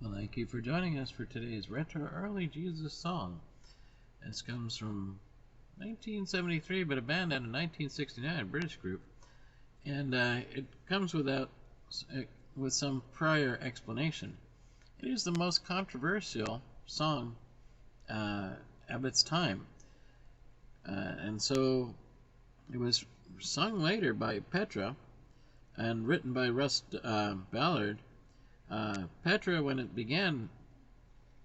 Well, thank you for joining us for today's Retro Early Jesus song. This comes from 1973, but a band out of 1969, a British group. And it comes with some prior explanation. It is the most controversial song of its time. And so it was sung later by Petra and written by Russ Ballard. Petra, when it began,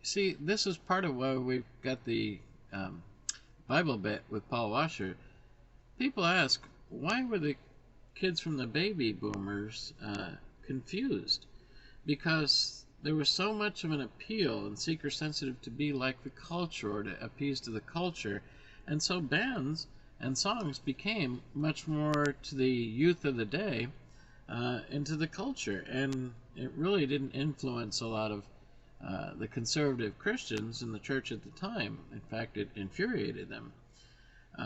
see, this is part of why we've got the Bible bit with Paul Washer. People ask, why were the kids from the baby boomers confused? Because there was so much of an appeal and seeker-sensitive to be like the culture or to appease to the culture, and so bands and songs became much more to the youth of the day and to the culture, and it really didn't influence a lot of the conservative Christians in the church at the time. In fact, it infuriated them.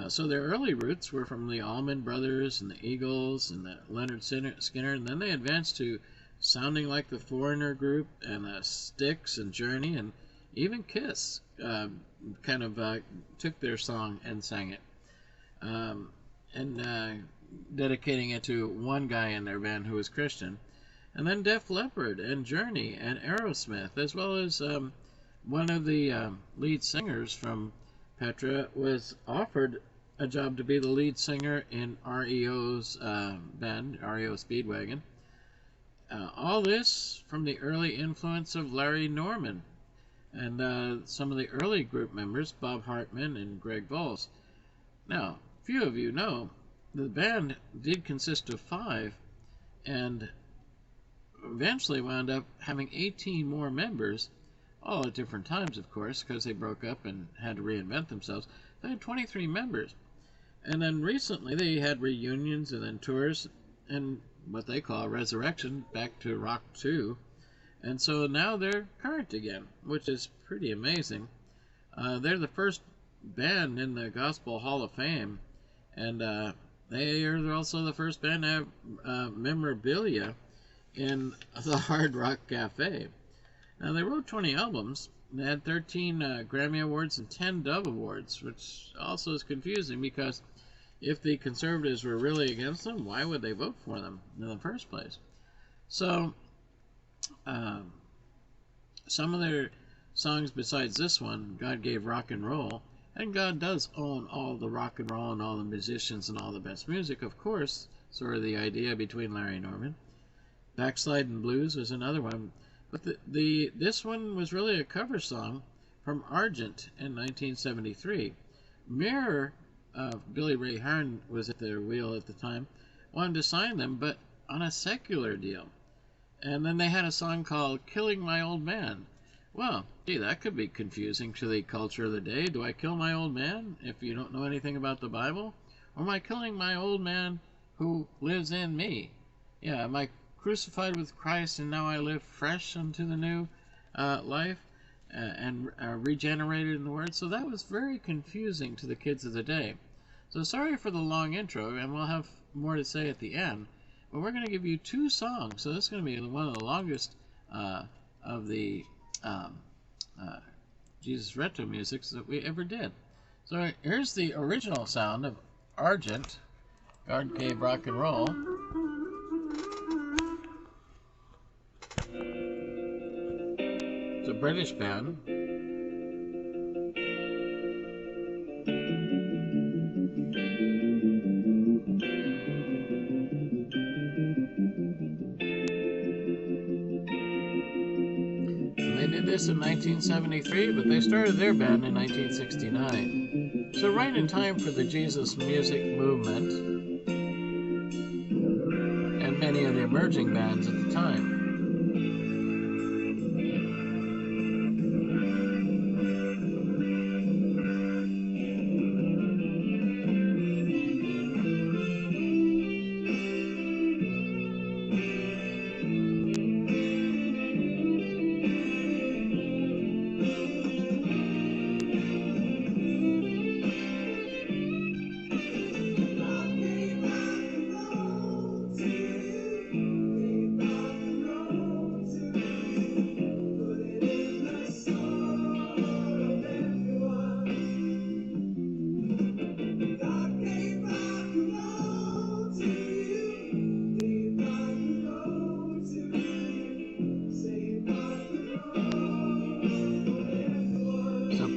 So their early roots were from the Allman Brothers and the Eagles and the Leonard Skinner, and then they advanced to sounding like the Foreigner group and Styx and Journey, and even Kiss took their song and sang it, and dedicating it to one guy in their band who was Christian. And then Def Leppard and Journey and Aerosmith, as well as one of the lead singers from Petra was offered a job to be the lead singer in REO's band, REO Speedwagon. All this from the early influence of Larry Norman and some of the early group members, Bob Hartman and Greg Volz. Now, few of you know, the band did consist of 5, and eventually wound up having 18 more members, all at different times, of course, because they broke up and had to reinvent themselves. They had 23 members. And then recently they had reunions and then tours and what they call a resurrection back to Rock 2. And so now they're current again, which is pretty amazing. They're the first band in the Gospel Hall of Fame, and they are also the first band to have memorabilia in the Hard Rock Cafe. Now, they wrote 20 albums. They had 13 Grammy Awards and 10 Dove Awards, which also is confusing because if the conservatives were really against them, why would they vote for them in the first place? So, some of their songs besides this one, God Gave Rock and Roll, and God does own all the rock and roll and all the musicians and all the best music, of course, sort of the idea between Larry Norman. Backslidin' Blues was another one, but this one was really a cover song from Argent in 1973. Mirror, Billy Ray Harn was at their wheel at the time, wanted to sign them, but on a secular deal. And then they had a song called Killing My Old Man. Well, gee, that could be confusing to the culture of the day. Do I kill my old man if you don't know anything about the Bible? Or am I killing my old man who lives in me? Yeah, am I crucified with Christ and now I live fresh unto the new life and regenerated in the Word? So that was very confusing to the kids of the day. So sorry for the long intro, and we'll have more to say at the end. But we're going to give you 2 songs, so this is going to be one of the longest of the Jesus Retro musics that we ever did. So here's the original sound of Argent, God Gave Rock and Roll. It's a British band. They did this in 1973, but they started their band in 1969. So right in time for the Jesus music movement and many of the emerging bands at the time.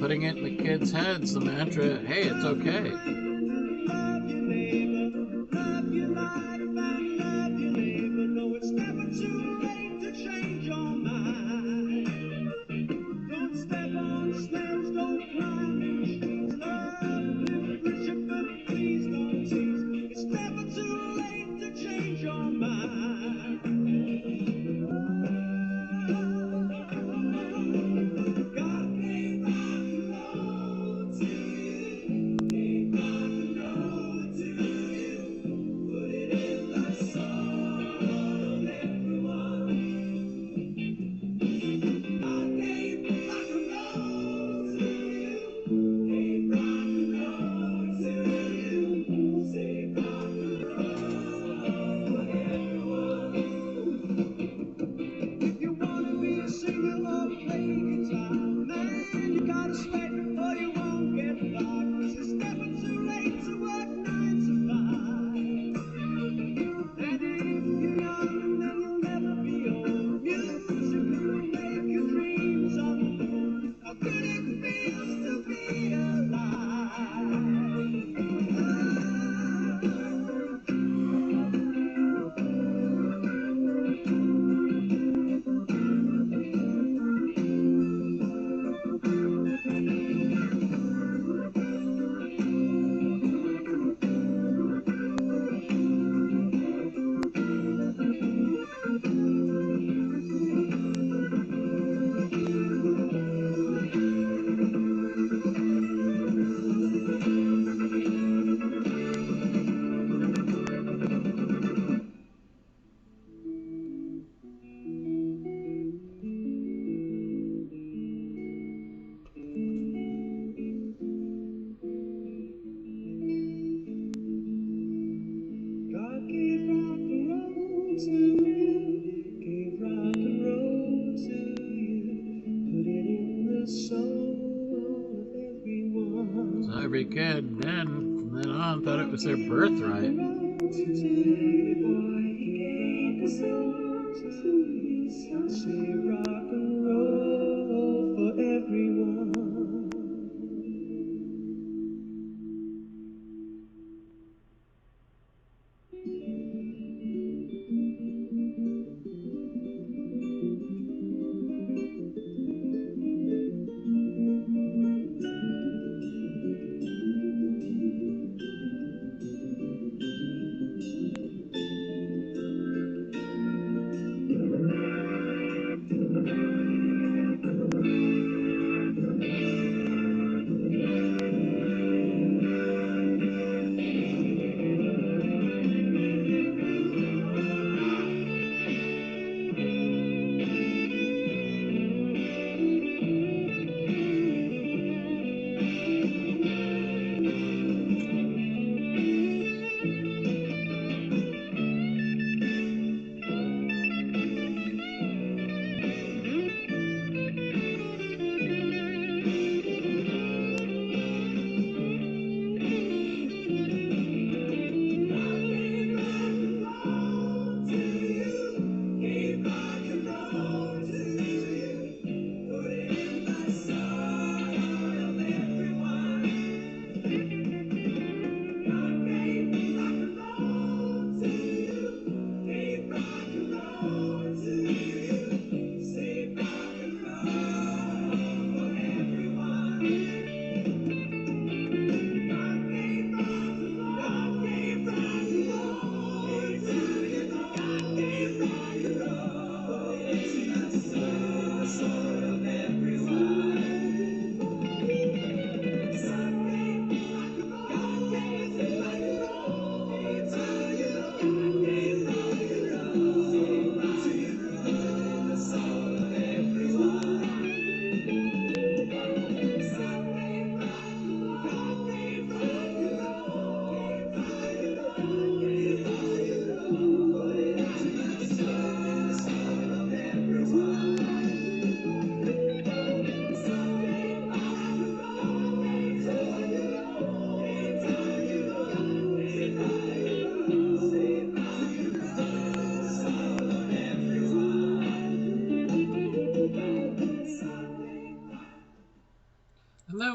putting it in the kids' heads, the mantra, hey, it's okay. So every kid then, from then on, thought it was their birthright. Rock and roll for everyone.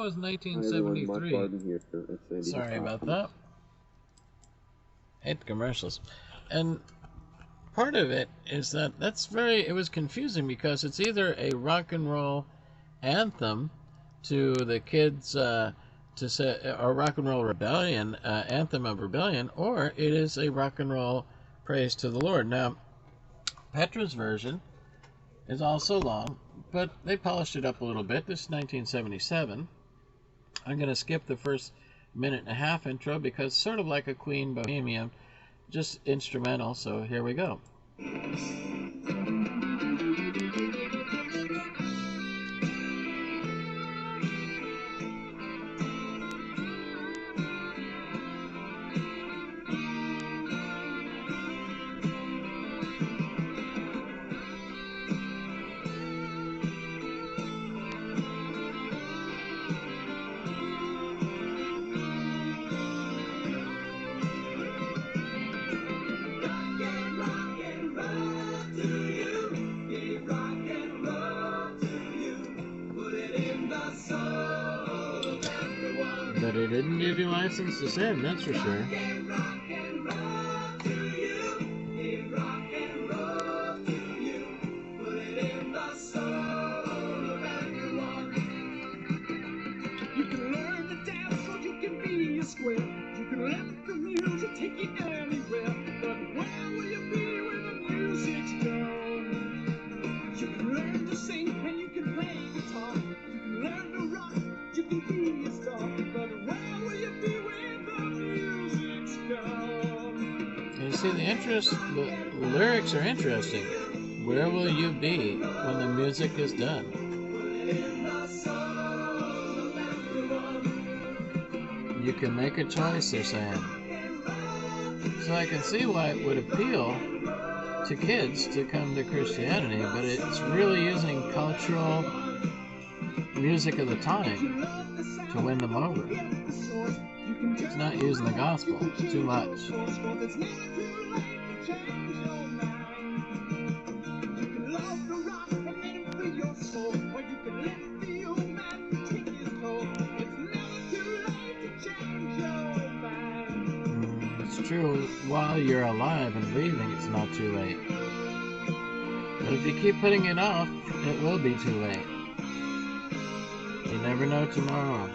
was Hi everyone, Mark 1973. Barden here for Sandy Sorry Hook. about that. Hate the commercials. And part of it is that it was confusing because it's either a rock and roll anthem to the kids to say, or rock and roll rebellion, anthem of rebellion, or it is a rock and roll praise to the Lord. Now, Petra's version is also long, but they polished it up a little bit. This is 1977. I'm going to skip the first minute and a half intro because sort of like a Queen Bohemian, just instrumental, so here we go. But it didn't give you license to sin, that's for sure. You can learn to dance so you can be a square. You can let the music take you anywhere. But where will you be when the music's done? You can learn to sing and you can play guitar. You can learn to rock, you can be a star. But where will you be when the music's done? And you see, the lyrics are interesting. Where will you be when the music is done? You can make a choice, they're saying. So I can see why it would appeal to kids to come to Christianity, but it's really using cultural music of the time to win them over. It's not using the gospel too much. It's true, while you're alive and breathing, it's not too late. But if you keep putting it off, it will be too late. You never know tomorrow.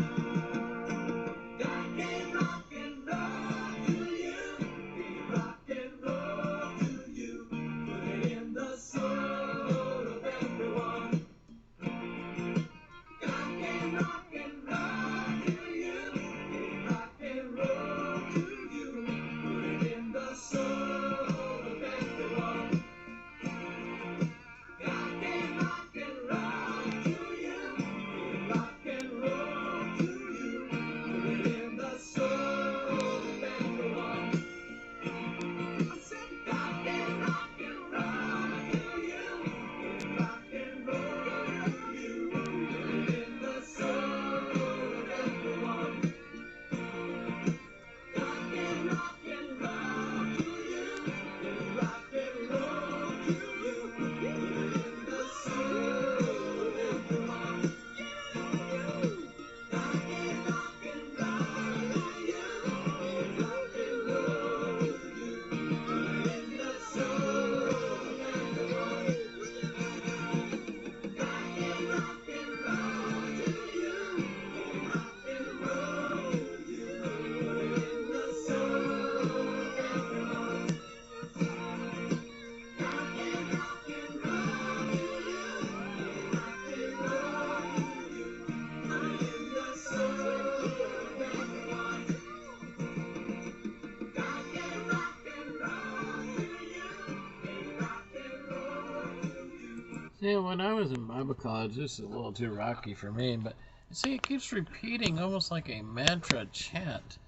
Yeah, when I was in Bible college, this is a little too rocky for me, but you see, it keeps repeating almost like a mantra chant.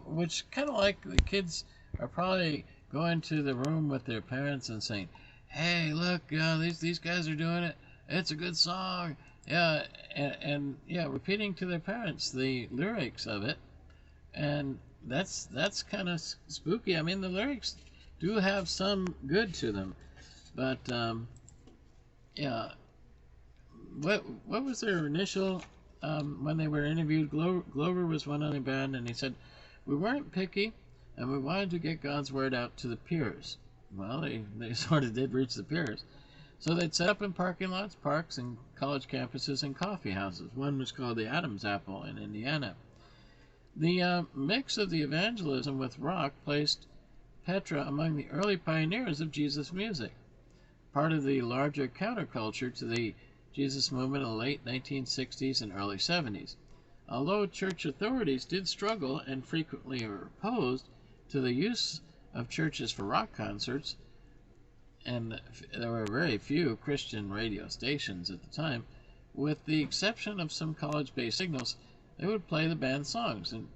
Which kind of like the kids are probably going to the room with their parents and saying, "Hey, look, these guys are doing it. It's a good song." Yeah, and repeating to their parents the lyrics of it, and that's kind of spooky. I mean, the lyrics do have some good to them, but yeah. What was their initial when they were interviewed, Glover was one on the band, and he said, "We weren't picky, and we wanted to get God's word out to the peers." Well, they sort of did reach the peers. So they'd set up in parking lots, parks, and college campuses and coffee houses. One was called the Adam's Apple in Indiana. The mix of the evangelism with rock placed Petra among the early pioneers of Jesus music, part of the larger counterculture to the Jesus movement in the late 1960s and early 70s. Although church authorities did struggle and frequently were opposed to the use of churches for rock concerts, and there were very few Christian radio stations at the time, with the exception of some college-based signals, they would play the band's songs. And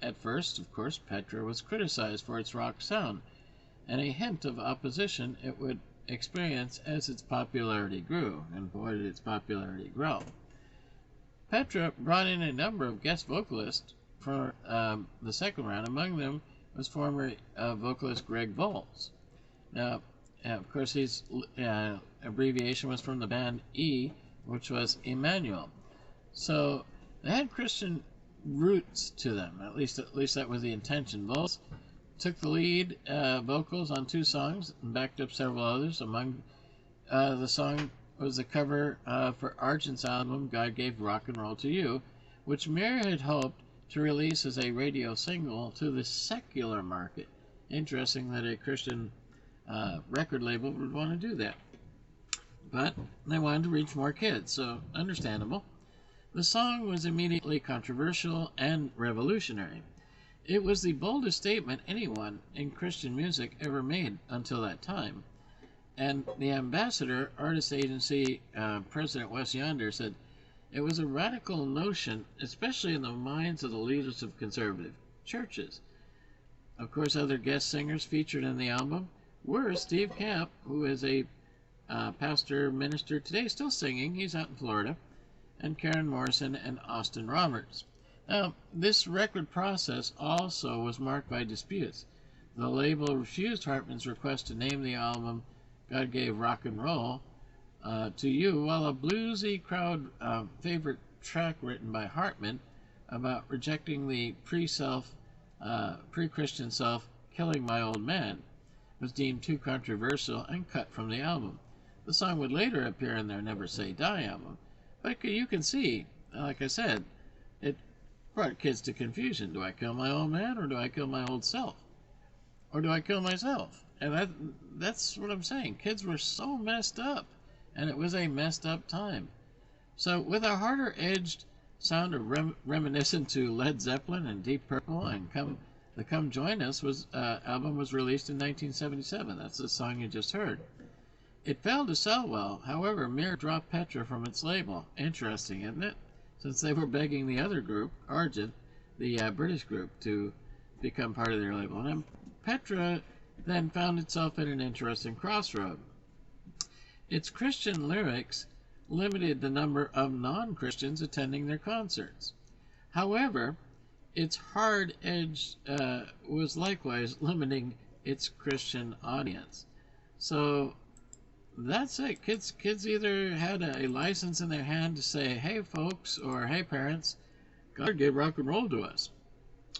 at first, of course, Petra was criticized for its rock sound, and a hint of opposition it would experience as its popularity grew, and boy did its popularity grow. Petra brought in a number of guest vocalists for the second round. Among them was former vocalist Greg Volz. Now, of course, his abbreviation was from the band E, which was Emmanuel. So they had Christian roots to them. At least that was the intention. Volz took the lead vocals on 2 songs and backed up several others. Among the song was the cover for Argent's album God Gave Rock and Roll to You, which Mir had hoped to release as a radio single to the secular market. Interesting that a Christian record label would want to do that. But they wanted to reach more kids, so understandable. The song was immediately controversial and revolutionary. It was the boldest statement anyone in Christian music ever made until that time. And the ambassador, artist agency President Wes Yonder, said it was a radical notion, especially in the minds of the leaders of conservative churches. Of course, other guest singers featured in the album were Steve Camp, who is a pastor minister today, still singing. He's out in Florida. And Karen Morrison and Austin Roberts. Now, this record process also was marked by disputes. The label refused Hartman's request to name the album God Gave Rock and Roll to You, while a bluesy crowd favorite track written by Hartman about rejecting the pre-Christian self, Killing My Old Man, was deemed too controversial and cut from the album. The song would later appear in their Never Say Die album. But you can see, like I said, it brought kids to confusion. Do I kill my old man, or do I kill my old self? Or do I kill myself? And that's what I'm saying. Kids were so messed up, and it was a messed up time. So with a harder-edged sound of reminiscent to Led Zeppelin and Deep Purple, and Come Join Us album was released in 1977. That's the song you just heard. It failed to sell well. However, Mir dropped Petra from its label. Interesting, isn't it? Since they were begging the other group, Argent, the British group, to become part of their label. And Petra then found itself at an interesting crossroad. Its Christian lyrics limited the number of non-Christians attending their concerts. However, its hard edge was likewise limiting its Christian audience. So that's it. Kids either had a license in their hand to say, "Hey folks," or "Hey parents, God gave rock and roll to us.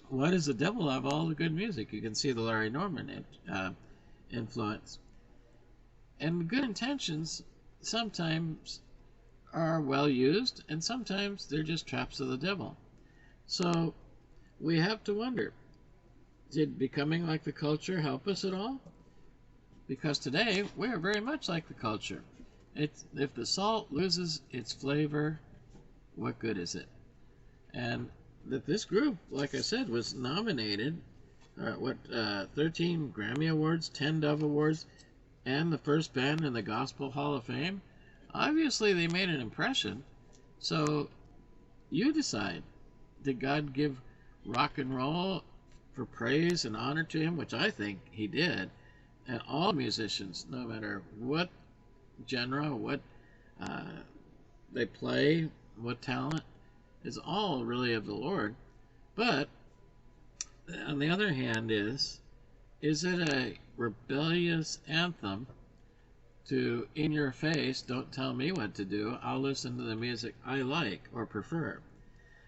Why does the devil have all the good music?" You can see the Larry Norman influence. And good intentions sometimes are well used, and sometimes they're just traps of the devil. So we have to wonder, did becoming like the culture help us at all? Because today, we are very much like the culture. If the salt loses its flavor, what good is it? And that this group, like I said, was nominated, 13 Grammy Awards, 10 Dove Awards, and the first band in the Gospel Hall of Fame. Obviously, they made an impression. So, you decide. Did God give rock and roll for praise and honor to him, which I think he did? And all musicians, no matter what genre, what they play, what talent, is all really of the Lord. But on the other hand, is it a rebellious anthem in your face, don't tell me what to do, I'll listen to the music I like or prefer?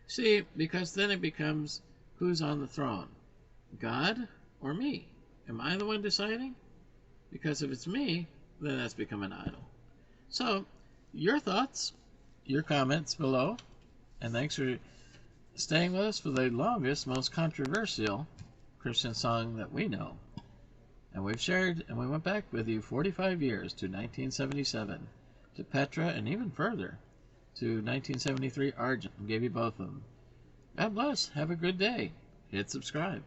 See, because then it becomes who's on the throne, God or me? Am I the one deciding? Because if it's me, then that's become an idol. So, your thoughts, your comments below, and thanks for staying with us for the longest, most controversial Christian song that we know. And we've shared, and we went back with you 45 years to 1977, to Petra, and even further, to 1973 Argent, and gave you both of them. God bless. Have a good day. Hit subscribe.